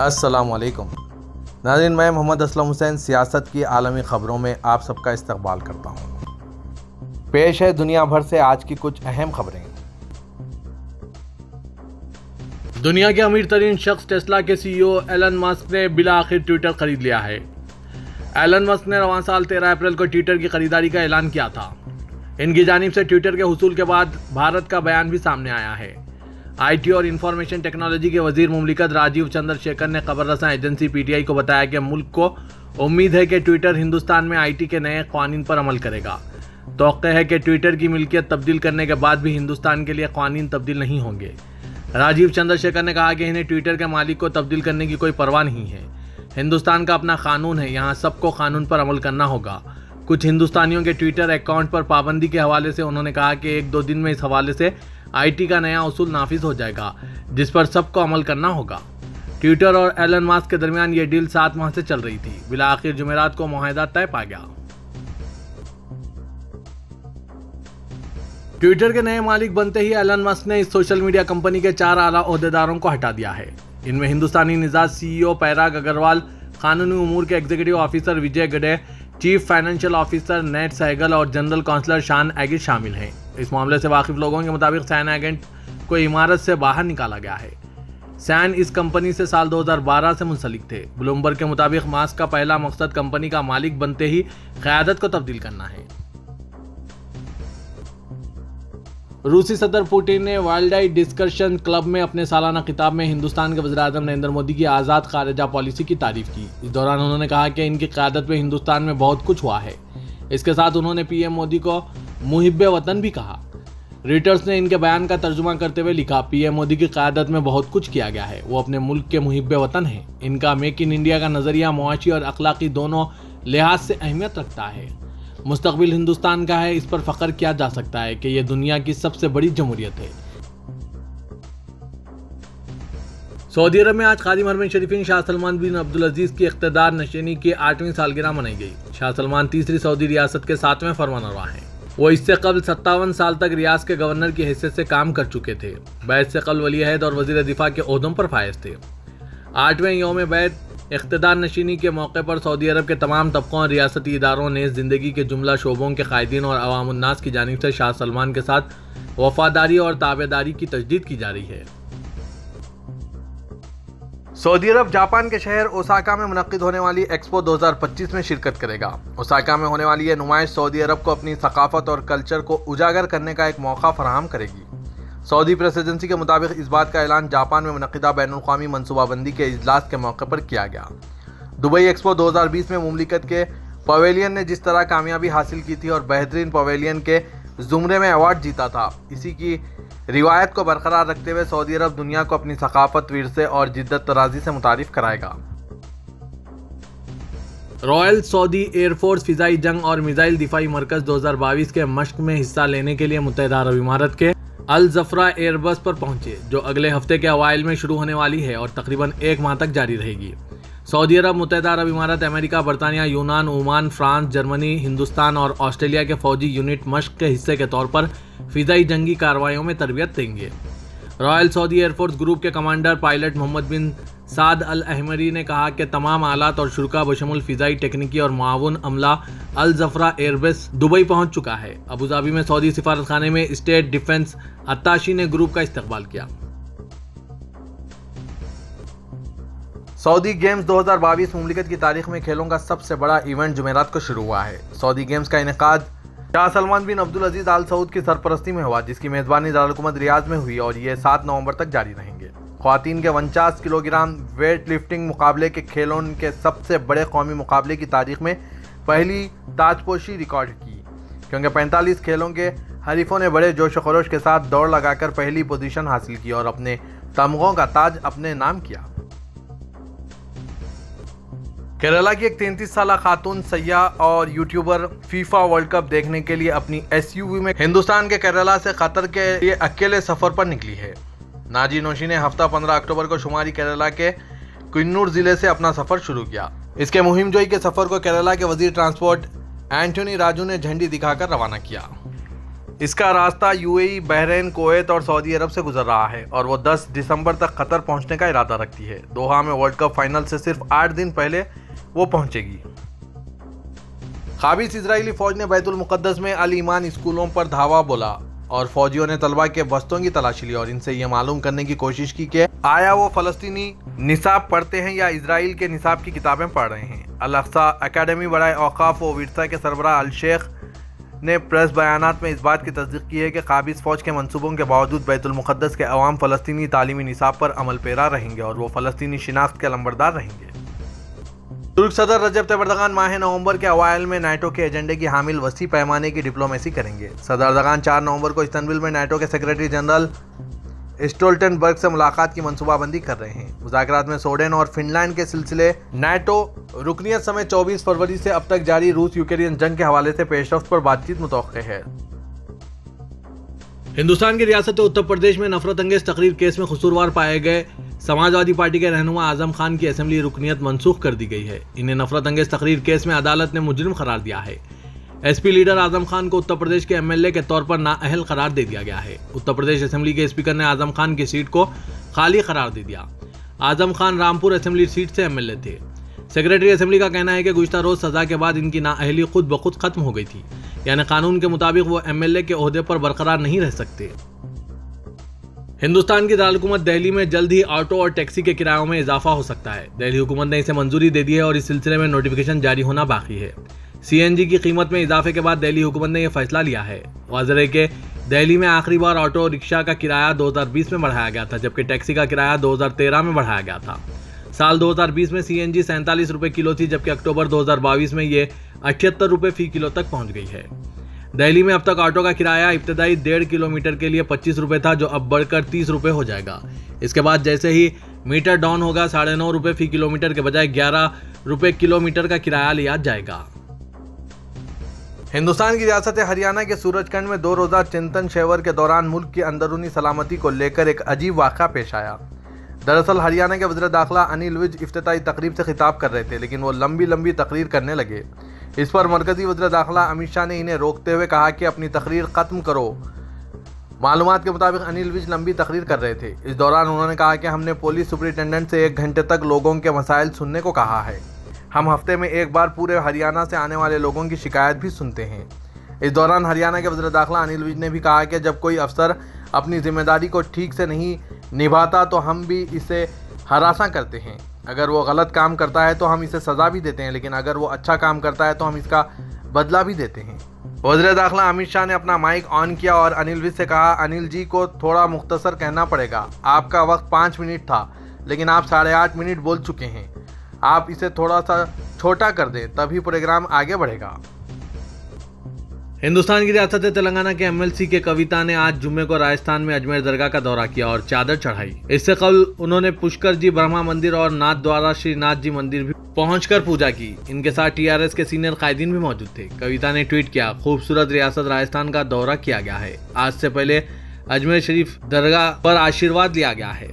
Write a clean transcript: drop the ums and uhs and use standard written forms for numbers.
अस्सलामुअलैकुम नाज़रीन, मैं मोहम्मद असलम हुसैन सियासत की आलमी ख़बरों में आप सबका इस्तकबाल करता हूँ। पेश है दुनिया भर से आज की कुछ अहम खबरें। दुनिया के अमीर तरीन शख्स टेस्ला के सीईओ एलन मस्क ने बिला आखिर ट्विटर खरीद लिया है। एलन मस्क ने रवां साल 13 अप्रैल को ट्विटर की खरीदारी का ऐलान किया था। इनकी जानिब से ट्विटर के हुसूल के बाद भारत का बयान भी सामने आया है। आईटी और इंफॉर्मेशन टेक्नोलॉजी के वजीर मुमलिकत राजीव चंद्रशेखर ने खबर रसा एजेंसी पीटीआई को बताया कि मुल्क को उम्मीद है कि ट्विटर हिंदुस्तान में आईटी के नए कानून पर अमल करेगा। तौक़्क़े है कि ट्विटर की मिल्कियत तब्दील करने के बाद भी हिंदुस्तान के लिए कानून तब्दील नहीं होंगे। राजीव चंद्रशेखर ने कहा कि इन्हें ट्विटर के मालिक को तब्दील करने की कोई परवाह नहीं है। हिंदुस्तान का अपना कानून है, यहाँ सबको कानून पर अमल करना होगा। कुछ हिंदुस्तानियों के ट्विटर अकाउंट पर पाबंदी के हवाले से उन्होंने कहा कि 1-2 दिन में इस हवाले से आईटी का नया उसूल नाफिज हो जाएगा, जिस पर सबको अमल करना होगा। ट्विटर और एलन मस्क के दरमियान ये डील 7 माह से चल रही थी। बिला आखिर जुमेरात को मुआहदा तय पा गया। ट्विटर के नए मालिक बनते ही एलन मस्क ने इस सोशल मीडिया कंपनी के 4 आला ओहदेदारों को हटा दिया है। इनमें हिंदुस्तानी निजात सीईओ पैराग अग्रवाल, कानूनी उमूर के executive officer Vijay Gadde, chief financial officer Ned Segal और जनरल काउंसलर शान एगिट शामिल हैं। इस मामले से वाकिफ लोगों के मुताबिक सैन एजेंट को इमारत से बाहर निकाला गया है। सैन इस कंपनी से साल 2012 से मुंसलिक थे। ब्लूमबर्ग के मुताबिक मस्क का पहला मकसद कंपनी का मालिक बनते ही क़यादत को तब्दील करना है। रूसी सदर पुतिन ने वर्ल्ड डिस्कशन क्लब में अपने सालाना खिताब में हिंदुस्तान के वज़ीर-ए-आज़म नरेंद्र मोदी की आज़ाद खारजा पॉलिसी की तारीफ की। इस दौरान उन्होंने कहा कि इनकी क़यादत में हिंदुस्तान में बहुत कुछ हुआ है। इसके साथ उन्होंने पीएम मोदी को मुहिब्बे वतन भी कहा। रॉयटर्स ने इनके बयान का तर्जुमा करते हुए लिखा, पीएम मोदी की क़यादत में बहुत कुछ किया गया है। वो अपने मुल्क के मुहिब्बे वतन हैं। इनका मेक इन इंडिया का नज़रिया मुआशी और अखलाकी दोनों लिहाज से अहमियत रखता है। मुस्तकबिल हिंदुस्तान का है, इस पर फख्र किया जा सकता है कि यह दुनिया की सबसे बड़ी जमहूरियत है। सऊदी अरब में आज खादिम हरमैन शरीफीन शाह सलमान बिन अब्दुल अजीज़ की इख्तिदार नशीनी की 8वीं सालगिरह मनाई गई। शाह सलमान तीसरी सऊदी रियासत के 7वें फरमानरवा हैं। वो इससे कबल 57 साल तक रियासत के गवर्नर की हैसियत से काम कर चुके थे। बैत से कबल वली अहद और वजीर दिफा के ओहदों पर फायज थे। 8वें यौम बैत इख्तिदार नशीनी के मौके पर सऊदी अरब के तमाम तबकों और रियासती इदारों ने ज़िंदगी के जुमला शोबों के कायदीन और अवामुन्नास की जानिब से शाह सलमान के साथ वफादारी और ताबेदारी की तजदीद की जा रही है। सऊदी अरब जापान के शहर ओसाका में मुनक्किद होने वाली एक्सपो 2025 में शिरकत करेगा। ओसाका में होने वाली यह नुमाइश सऊदी अरब को अपनी सकाफत और कल्चर को उजागर करने का एक मौका फराहम करेगी। सऊदी प्रेस एजेंसी के मुताबिक इस बात का ऐलान जापान में मुनक्किदा बैनुल-अक़वामी मनसूबाबंदी के इजलास के मौके पर किया गया। दुबई एक्सपो 2020 में मुमलिकत के पवेलियन ने जिस तरह कामयाबी हासिल की थी और बेहतरीन पवेलियन के ज़ुमरे में अवार्ड जीता था, इसी की रिवायत को बरकरार रखते हुए सऊदी अरब दुनिया को अपनी सकाफत, विरसे और जिद्दत तराजी से मुतारिफ कराएगा। रॉयल सऊदी एयरफोर्स फ़िज़ाई जंग और मिसाइल दिफाई मरकज़ 2022 के मश्क में हिस्सा लेने के लिए मुत्तहिदा अरब इमारात के अल ज़फ़रा एयरबस पर पहुंचे, जो अगले हफ्ते के अवाइल में शुरू होने वाली है और तकरीबन 1 माह तक जारी रहेगी। सऊदी अरब, मुत्तहिदा अरब इमारात, अमेरिका, बरतानिया, यूनान, ओमान, फ्रांस, जर्मनी, हिंदुस्तान और ऑस्ट्रेलिया के फ़ौजी यूनिट मश्क के हिस्से के तौर पर फ़िज़ाई जंगी कार्रवाइयों में तरबियत देंगे। रॉयल सऊदी एयरफोर्स ग्रुप के कमांडर पायलट मोहम्मद बिन साद अल अहमरी ने कहा कि तमाम आलात और शुरा बशमुल फ़िज़ाई टेक्निकी और माउन अमला अल ज़फ़रा एयरबेस दुबई पहुंच चुका है। अबू धाबी में सऊदी सिफारत खाने में स्टेट डिफेंस अत्ताशी ने ग्रुप का इस्तकबाल किया। सऊदी गेम्स 2022 मुमलिकत की तारीख में खेलों का सबसे बड़ा इवेंट जुमेरात को शुरू हुआ है। सऊदी गेम्स का इनेकाद शाह सलमान बिन अब्दुल अजीज़ आल सऊद की सरपरस्ती में हुआ, जिसकी मेज़बानी दारुल हुकूमत रियाद में हुई और ये 7 नवंबर तक जारी रहेंगे। ख़वातीन के 49 किलोग्राम वेट लिफ्टिंग मुकाबले के खेलों के सबसे बड़े कौमी मुकाबले की तारीख में पहली ताजपोशी रिकॉर्ड की, क्योंकि 45 खेलों के हरीफों ने बड़े जोश व खरोश के साथ दौड़ लगाकर पहली पोजीशन हासिल की और अपने तमगों का ताज अपने नाम किया। केरला की एक 33 साला खातून सयाह और यूट्यूबर फीफा वर्ल्ड कप देखने के लिए अपनी एसयूवी में हिंदुस्तान के केरला से कतर के लिए अकेले सफर पर निकली है। नाजी नोशी ने हफ्ता 15 अक्टूबर को शुमारी केरला के कुन्नूर जिले से अपना सफर शुरू किया। इसके मुहिम जोई के सफर को केरला के वजीर ट्रांसपोर्ट एंटोनी राजू ने झंडी दिखाकर रवाना किया। इसका रास्ता यूएई, बहरीन, कुवैत और सऊदी अरब से गुजर रहा है और वो 10 दिसंबर तक कतर पहुंचने का इरादा रखती है। दोहा में वर्ल्ड कप फाइनल से सिर्फ 8 दिन पहले वो पहुंचेगी। काबिज इजरायली फौज ने बैतुल मुक़द्दस में अल ईमान स्कूलों पर धावा बोला और फौजियों ने तलबा के बस्तों की तलाशी ली और इनसे ये मालूम करने की कोशिश की कि आया वो फ़लस्तीनी निसाब पढ़ते हैं या इजराइल के निसाब की किताबें पढ़ रहे हैं। अल अक्सा अकेडमी बराए औकाफ व विरसा के सरबराह अल शेख ने प्रेस बयानात में इस बात की तस्दीक की है कि काबिज फ़ौज के मंसूबों के बावजूद बैतुल मुक़द्दस के अवाम फ़लस्तीनी तालीमी निसाब पर अमल पेरा रहेंगे और वो फ़लस्तीनी शिनाख्त के लंबरदार रहेंगे। तुर्क सदर रजब तैयब एर्दोगान माह नवंबर के अवाइल में नाटो के एजेंडे की हामिल वसी पैमाने की डिप्लोमेसी करेंगे। सदर एर्दोगान 4 नवंबर को इस्तांबुल में नाटो के सेक्रेटरी जनरल स्टोल्टनबर्ग से मुलाकात की मंसूबाबंदी कर रहे हैं। मुज़ाकरात में स्वीडन और फिनलैंड के सिलसिले नाटो रुकनियत समेत 24 फरवरी से अब तक जारी रूस यूक्रेन जंग के हवाले से पेशरफ्त पर बातचीत मुतवक्के है। हिंदुस्तान की रियासत उत्तर प्रदेश में नफरत अंगेज तकरीर केस में कसूरवार पाए गए समाजवादी पार्टी के रहनुमा आजम खान की असेंबली रुकनियत मनसूख कर दी गई है। इन्हें नफरत अंगेज तकरीर केस में अदालत ने मुजरिम करार दिया है। एसपी लीडर आजम खान को उत्तर प्रदेश के एमएलए के तौर पर नाअहल करार दे दिया गया है। उत्तर प्रदेश असेंबली के स्पीकर ने आजम खान की सीट को खाली करार दे दिया। आजम खान रामपुर असेंबली सीट से एमएलए थे। सेक्रेटरी असेंबली का कहना है कि गुज़िश्ता रोज सजा के बाद इनकी नाअहली खुद ब खुद खत्म हो गई थी, यानी कानून के मुताबिक वो एमएलए के ओहदे पर बरकरार नहीं रह सकते। हिंदुस्तान की दारकूमत दिल्ली में जल्द ही ऑटो और टैक्सी के किरायों में इजाफा हो सकता है। दिल्ली हुकूमत ने इसे मंजूरी दे दी है और इस सिलसिले में नोटिफिकेशन जारी होना बाकी है। सीएनजी की कीमत में इजाफे के बाद दिल्ली हुकूमत ने यह फैसला लिया है। वाज़ेह है कि दिल्ली में आखिरी बार ऑटो रिक्शा का किराया 2020 में बढ़ाया गया था, जबकि टैक्सी का किराया 2013 में बढ़ाया गया था। साल 2020 में सीएनजी 47 रुपये किलो थी, जबकि अक्टूबर 2022 में ये 78 रुपये फी किलो तक पहुंच गई है। दिल्ली में अब तक ऑटो का किराया इब्तदाई 1.5 किलोमीटर के लिए 25 रुपये था, जो अब बढ़कर 30 रुपये हो जाएगा। इसके बाद जैसे ही मीटर डाउन होगा 9.5 रुपये फी किलोमीटर के बजाय 11 रुपये किलोमीटर का किराया लिया जाएगा। हिंदुस्तान की रियासत हरियाणा के सूरजखंड में 2 रोज़ा चिंतन शेवर के दौरान मुल्क की अंदरूनी सलामती को लेकर एक अजीब वाक़ा पेश आया। दरअसल हरियाणा के वज़ीर दाखिला अनिल विज इफ्तिताई तकरीब से खिताब कर रहे थे, लेकिन वो लंबी तकरीर करने लगे। इस पर मरकज़ी वज़ीर दाखिला अमित शाह ने इन्हें रोकते हुए कहा कि अपनी तकरीर ख़त्म करो। मालूमात के मुताबिक अनिल विज लंबी तकरीर कर रहे थे। इस दौरान उन्होंने कहा कि हमने पुलिस सुपरिटेंडेंट से 1 घंटे तक लोगों के मसाइल सुनने को कहा है। हम हफ्ते में एक बार पूरे हरियाणा से आने वाले लोगों की शिकायत भी सुनते हैं। इस दौरान हरियाणा के वज़ीर दाखिला अनिल विज ने भी कहा कि जब कोई अफसर अपनी जिम्मेदारी को ठीक से नहीं निभाता तो हम भी इसे हरासा करते हैं। अगर वो गलत काम करता है तो हम इसे सज़ा भी देते हैं, लेकिन अगर वो अच्छा काम करता है तो हम इसका बदला भी देते हैं। वज़ीर दाखिला अमित शाह ने अपना माइक ऑन किया और अनिल विज से कहा, अनिल जी को थोड़ा मुख्तसर कहना पड़ेगा। आपका वक्त 5 मिनट था, लेकिन आप 8.5 मिनट बोल चुके हैं। आप इसे थोड़ा सा छोटा कर दें, तभी प्रोग्राम आगे बढ़ेगा। हिंदुस्तान की रियासत तेलंगाना के एमएलसी के कविता ने आज जुम्मे को राजस्थान में अजमेर दरगाह का दौरा किया और चादर चढ़ाई। इससे कल उन्होंने पुष्कर जी ब्रह्मा मंदिर और नाथ द्वारा श्रीनाथ जी मंदिर भी पहुंचकर पूजा की। इनके साथ टीआरएस के सीनियर कायदीन भी मौजूद थे। कविता ने ट्वीट किया, खूबसूरत रियासत राजस्थान का दौरा किया गया है। आज से पहले अजमेर शरीफ दरगाह पर आशीर्वाद लिया गया है।